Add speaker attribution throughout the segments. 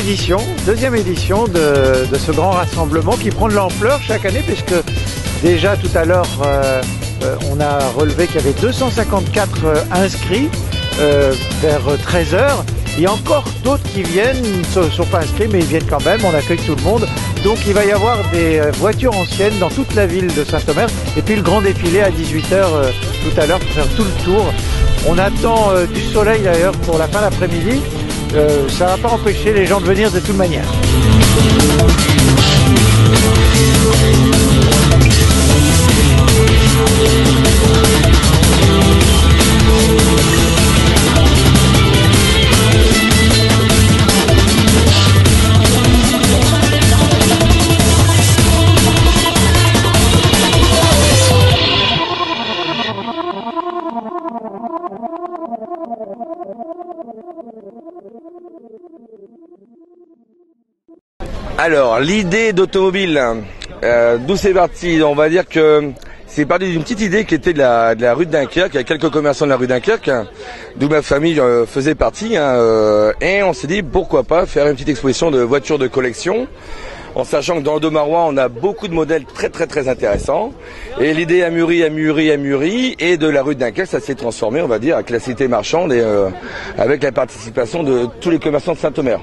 Speaker 1: édition de ce grand rassemblement qui prend de l'ampleur chaque année, puisque déjà tout à l'heure on a relevé qu'il y avait 254 inscrits vers 13 h. Il y a encore d'autres qui viennent, ils ne sont pas inscrits mais ils viennent quand même, on accueille tout le monde. Donc il va y avoir des voitures anciennes dans toute la ville de Saint-Omer et puis le grand défilé à 18 h tout à l'heure pour faire tout le tour. On attend du soleil d'ailleurs pour la fin d'après-midi. Ça ne va pas empêcher les gens de venir de toute manière.
Speaker 2: Alors, l'idée d'automobile, d'où c'est parti? On va dire que c'est parti d'une petite idée qui était de la rue de Dunkerque. Il y a quelques commerçants de la rue Dunkerque, d'où ma famille faisait partie. Et on s'est dit, pourquoi pas faire une petite exposition de voitures de collection, en sachant que dans le Domarois, on a beaucoup de modèles très intéressants. Et l'idée a mûri, et de la rue de Dunkerque, ça s'est transformé, on va dire, avec la cité marchande et avec la participation de tous les commerçants de Saint-Omer.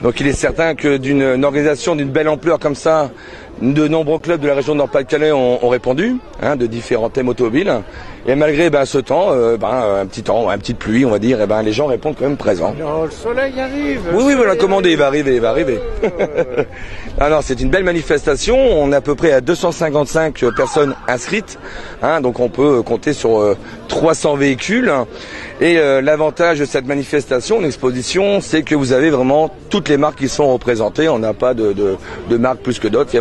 Speaker 2: Donc il est certain que d'une organisation d'une belle ampleur comme ça, de nombreux clubs de la région de Nord-Pas-de-Calais ont répondu, de différents thèmes automobiles. Et malgré ce temps, un petit pluie, on va dire, les gens répondent quand même présents.
Speaker 1: Non, le soleil arrive.
Speaker 2: Oui, on l'a commandé, il va arriver. Alors c'est une belle manifestation. On est à peu près à 255 personnes inscrites, donc on peut compter sur 300 véhicules. Et l'avantage de cette manifestation, l'exposition, c'est que vous avez vraiment toutes les marques qui sont représentées. On n'a pas de marques plus que d'autres. Il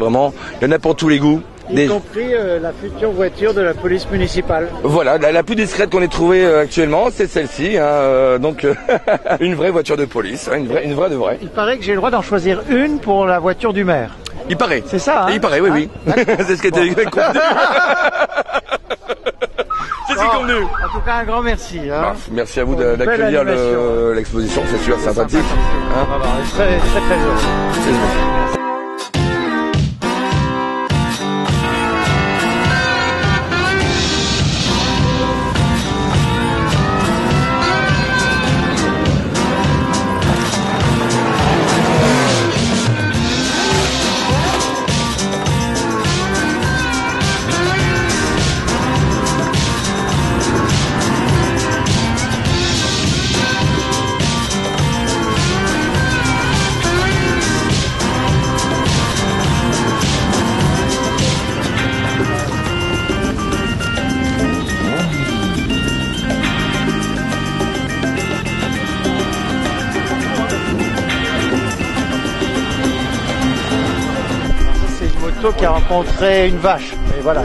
Speaker 2: y en a pour tous les goûts.
Speaker 1: Y compris la future voiture de la police municipale.
Speaker 2: Voilà, la plus discrète qu'on ait trouvée actuellement, c'est celle-ci. Donc une vraie voiture de police, une vraie de vraie.
Speaker 1: Il paraît que j'ai le droit d'en choisir une pour la voiture du maire.
Speaker 2: Il paraît.
Speaker 1: C'est ça,
Speaker 2: Il paraît, oui. C'est ce qui était convenu. C'est convenu.
Speaker 1: En tout cas, un grand merci.
Speaker 2: Merci à vous d'accueillir l'exposition, c'est super sympathique.
Speaker 1: Très heureux. Qui a rencontré une vache. Et voilà,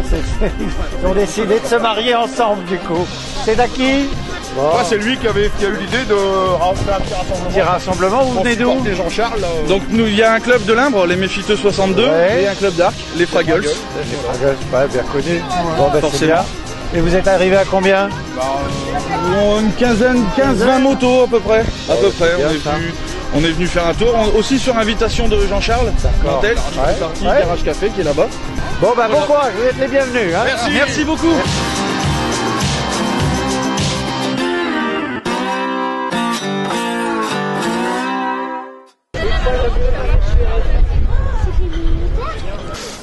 Speaker 1: ils ont décidé de se marier ensemble du coup. C'est d'Aki.
Speaker 3: C'est lui qui a eu l'idée de faire un petit rassemblement.
Speaker 1: Vous venez d'où?
Speaker 3: Jean-Charles.
Speaker 4: Donc nous, il y a un club de Limbre, les Méfiteux 62, et un club d'Arc, les Fraggles.
Speaker 1: Les Fraggles, bien connu. Bon, c'est bien. Et vous êtes arrivé à combien?
Speaker 4: Une 15-20 motos à peu près. On est venu faire un tour, aussi sur invitation de Jean-Charles Mantel, qui fait partie du Garage Café qui est là-bas.
Speaker 1: Bon bon courage, vous êtes les bienvenus.
Speaker 4: Merci beaucoup.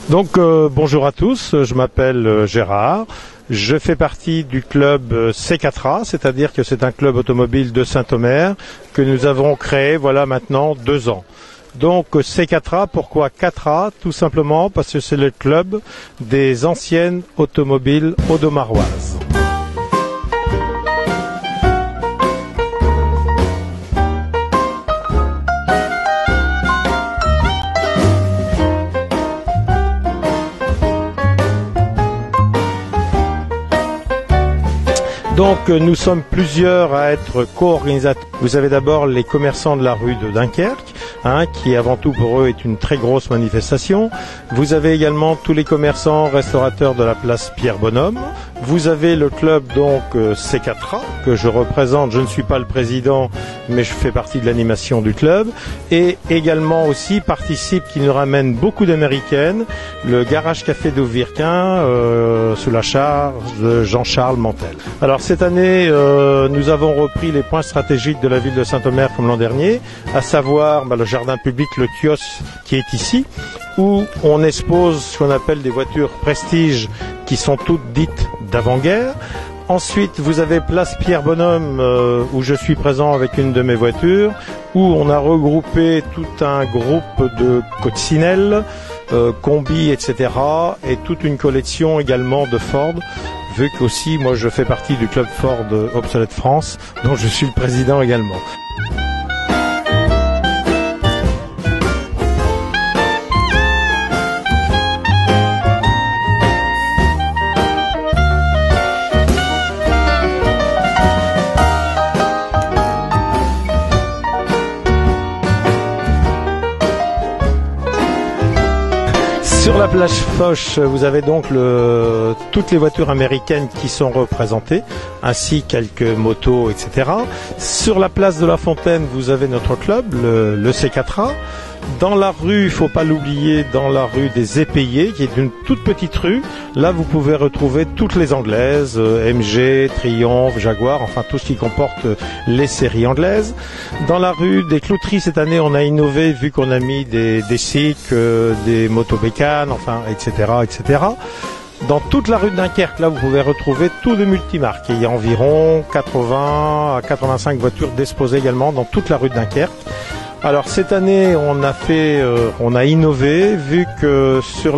Speaker 5: Donc bonjour à tous, je m'appelle Gérard. Je fais partie du club C4A, c'est-à-dire que c'est un club automobile de Saint-Omer que nous avons créé voilà maintenant 2 ans. Donc C4A, pourquoi 4A? Tout simplement parce que c'est le club des anciennes automobiles audomaroises. Donc nous sommes plusieurs à être co-organisateurs. Vous avez d'abord les commerçants de la rue de Dunkerque, qui avant tout pour eux est une très grosse manifestation. Vous avez également tous les commerçants restaurateurs de la place Pierre Bonhomme. Vous avez le club donc C4A que je représente. Je ne suis pas le président, mais je fais partie de l'animation du club. Et également aussi participe, qui nous ramène beaucoup d'américaines, le Garage Café d'Auvirquin sous la charge de Jean-Charles Mantel. Alors cette année, nous avons repris les points stratégiques de la ville de Saint-Omer comme l'an dernier, à savoir le jardin public, le Thios qui est ici, où on expose ce qu'on appelle des voitures prestige qui sont toutes dites d'avant-guerre. Ensuite, vous avez place Pierre Bonhomme où je suis présent avec une de mes voitures, où on a regroupé tout un groupe de coccinelles, combis, etc. et toute une collection également de Ford, vu qu'aussi moi je fais partie du club Ford Obsolète France, dont je suis le président également. Sur la plage Foch, vous avez donc toutes les voitures américaines qui sont représentées, ainsi quelques motos, etc. Sur la place de la Fontaine, vous avez notre club, le C4A. Dans la rue, il faut pas l'oublier, dans la rue des Épayés, qui est une toute petite rue, là vous pouvez retrouver toutes les anglaises, MG, Triumph, Jaguar, enfin tout ce qui comporte les séries anglaises. Dans la rue des Clouteries, cette année, on a innové, vu qu'on a mis des SIC, des motobécanes, enfin, etc., etc. Dans toute la rue de Dunkerque, là, vous pouvez retrouver tous les multimarques. Il y a environ 80 à 85 voitures disposées également dans toute la rue de Dunkerque. Alors cette année, on a innové, vu que sur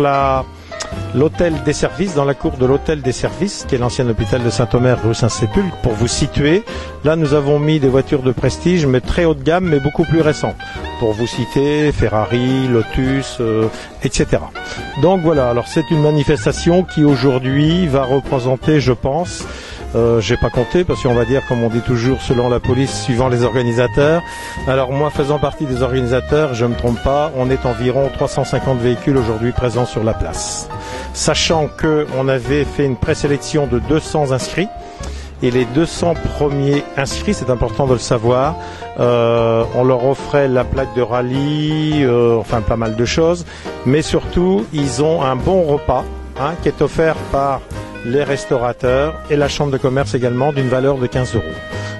Speaker 5: l'hôtel des services, dans la cour de l'hôtel des services, qui est l'ancien hôpital de Saint-Omer, rue Saint-Sépulcre, pour vous situer, là nous avons mis des voitures de prestige, mais très haut de gamme, mais beaucoup plus récentes. Pour vous citer, Ferrari, Lotus, etc. Donc voilà, alors c'est une manifestation qui aujourd'hui va représenter, je pense, j'ai pas compté parce qu'on va dire, comme on dit toujours, selon la police, suivant les organisateurs. Alors moi, faisant partie des organisateurs, je me trompe pas, on est environ 350 véhicules aujourd'hui présents sur la place. Sachant que on avait fait une présélection de 200 inscrits, et les 200 premiers inscrits, c'est important de le savoir, on leur offrait la plaque de rallye, enfin pas mal de choses, mais surtout ils ont un bon repas qui est offert par les restaurateurs et la chambre de commerce également, d'une valeur de 15 €.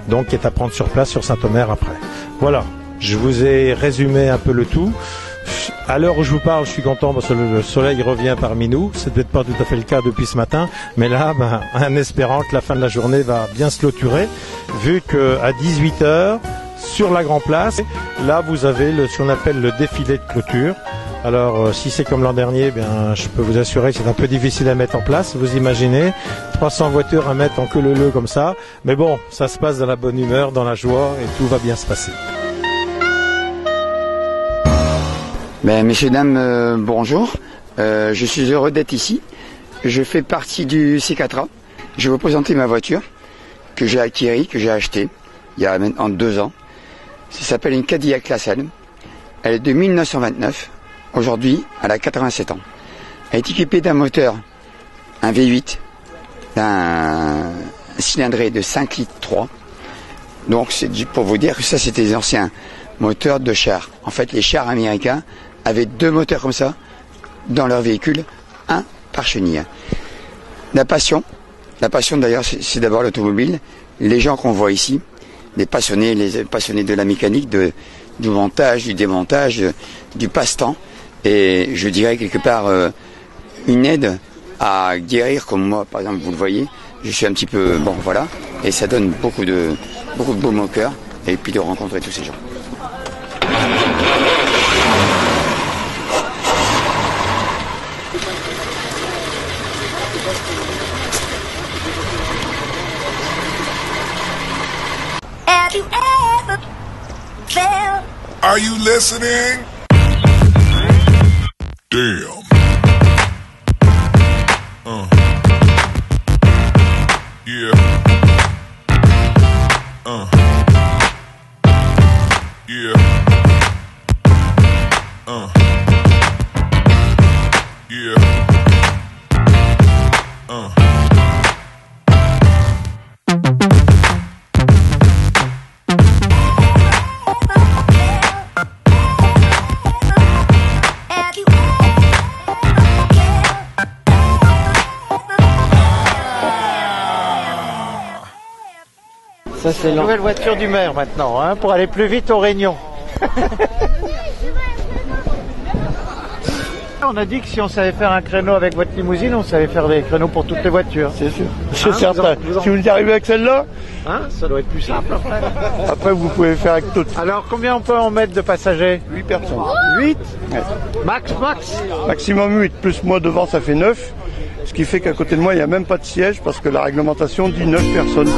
Speaker 5: Donc qui est à prendre sur place sur Saint-Omer après. Voilà, je vous ai résumé un peu le tout. À l'heure où je vous parle, je suis content parce que le soleil revient parmi nous. C'est peut-être pas tout à fait le cas depuis ce matin, mais là, en espérant que la fin de la journée va bien se clôturer, vu qu'à 18 h, sur la Grand Place, là vous avez ce qu'on appelle le défilé de clôture. Alors si c'est comme l'an dernier, je peux vous assurer que c'est un peu difficile à mettre en place. Vous imaginez 300 voitures à mettre en queue leu comme ça. Mais bon, ça se passe dans la bonne humeur, dans la joie, et tout va bien se passer.
Speaker 6: Messieurs, dames, bonjour. Je suis heureux d'être ici. Je fais partie du C4A. Je vais vous présenter ma voiture que j'ai acquérie, que j'ai achetée il y a maintenant 2 ans. Ça s'appelle une Cadillac LaSalle. Elle est de 1929. Aujourd'hui, elle a 87 ans. Elle est équipée d'un moteur, un V8, d'un cylindré de 5 litres 3. Donc c'est pour vous dire que ça, c'était des anciens moteurs de chars. En fait, les chars américains avaient 2 moteurs comme ça dans leur véhicule, un par chenille. La passion d'ailleurs, c'est d'abord l'automobile. Les gens qu'on voit ici, les passionnés de la mécanique, du montage, du démontage, du passe-temps. Et je dirais quelque part une aide à guérir, comme moi, par exemple, vous le voyez. Je suis un petit peu, bon, voilà. Et ça donne beaucoup de baume au cœur. Et puis de rencontrer tous ces gens.
Speaker 7: Are you listening? Damn. Yeah. Yeah. Yeah.
Speaker 1: Ça, c'est la nouvelle voiture du maire maintenant, hein, pour aller plus vite aux réunions. On a dit que si on savait faire un créneau avec votre limousine, on savait faire des créneaux pour toutes les voitures.
Speaker 3: C'est sûr. C'est certain. Si vous y arrivez avec celle-là,
Speaker 1: hein, ça doit être plus simple après.
Speaker 3: Après vous pouvez faire avec toutes.
Speaker 1: Alors combien on peut en mettre de passagers?
Speaker 3: 8 personnes.
Speaker 1: 8
Speaker 3: Ouais.
Speaker 1: Max.
Speaker 3: Maximum 8, plus moi devant ça fait 9. Ce qui fait qu'à côté de moi il n'y a même pas de siège parce que la réglementation dit 9 personnes.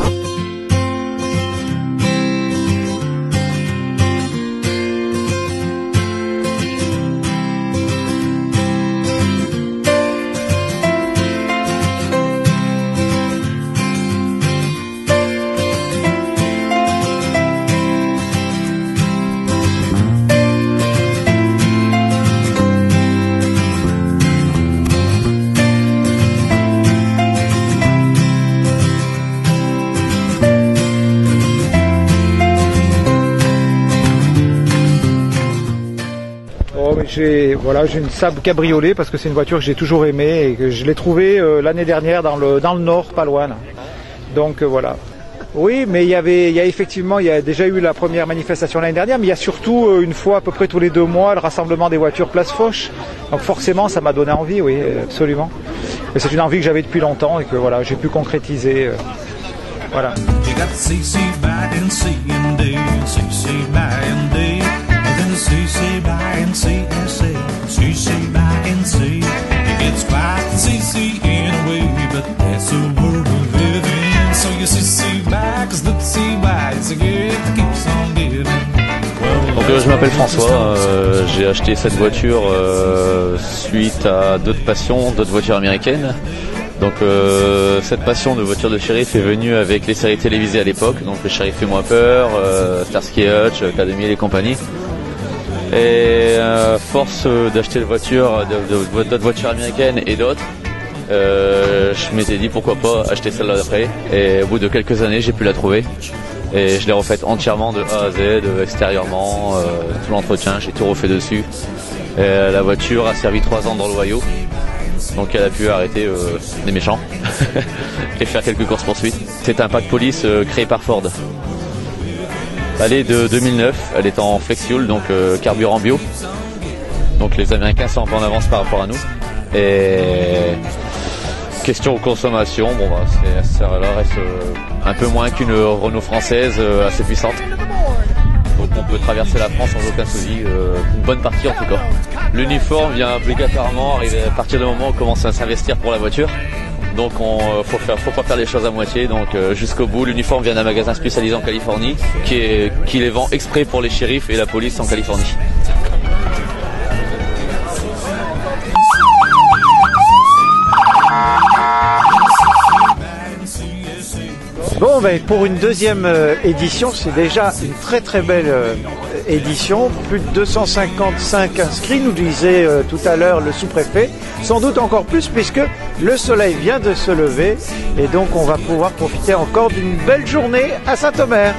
Speaker 8: J'ai une Saab cabriolet parce que c'est une voiture que j'ai toujours aimée et que je l'ai trouvée l'année dernière dans le nord, pas loin. Là. Donc voilà. Oui, mais il y a déjà eu la première manifestation l'année dernière, mais il y a surtout une fois à peu près tous les 2 mois le rassemblement des voitures Place Foch. Donc forcément, ça m'a donné envie, oui, absolument. Et c'est une envie que j'avais depuis longtemps et que voilà, j'ai pu concrétiser. Voilà.
Speaker 9: CC by and CSA, CC by and C. It gets quite CC in a way, but that's the world we live in. So you CC by, cause the CY is a gift that keeps on giving.
Speaker 10: Donc je m'appelle François, j'ai acheté cette voiture suite à d'autres passions, d'autres voitures américaines. Donc cette passion de voiture de shérif est venue avec les séries télévisées à l'époque, donc le Shérif Fait-moi peur, Starsky et Hutch, Academy et compagnie. Et force d'acheter d'autres voitures américaines et d'autres, je m'étais dit pourquoi pas acheter celle-là d'après. Et au bout de quelques années, j'ai pu la trouver. Et je l'ai refaite entièrement de A à Z, extérieurement, tout l'entretien, j'ai tout refait dessus. Et la voiture a servi 3 ans dans l'Ohio, donc elle a pu arrêter les méchants et faire quelques courses poursuites. C'est un pack police créé par Ford. Elle est de 2009, elle est en flex-fuel, donc carburant bio. Donc les Américains sont un peu en avance par rapport à nous. Et question consommation, bon bah, ça reste un peu moins qu'une Renault française assez puissante. Donc on peut traverser la France sans aucun souci, une bonne partie en tout cas. L'uniforme vient obligatoirement arriver à partir du moment où on commence à s'investir pour la voiture. Donc faut pas faire les choses à moitié, donc jusqu'au bout. L'uniforme vient d'un magasin spécialisé en Californie qui les vend exprès pour les shérifs et la police en Californie.
Speaker 1: Bon, ben, pour une deuxième édition, c'est déjà une très très belle édition. Plus de 255 inscrits, nous disait tout à l'heure le sous-préfet. Sans doute encore plus puisque le soleil vient de se lever et donc on va pouvoir profiter encore d'une belle journée à Saint-Omer.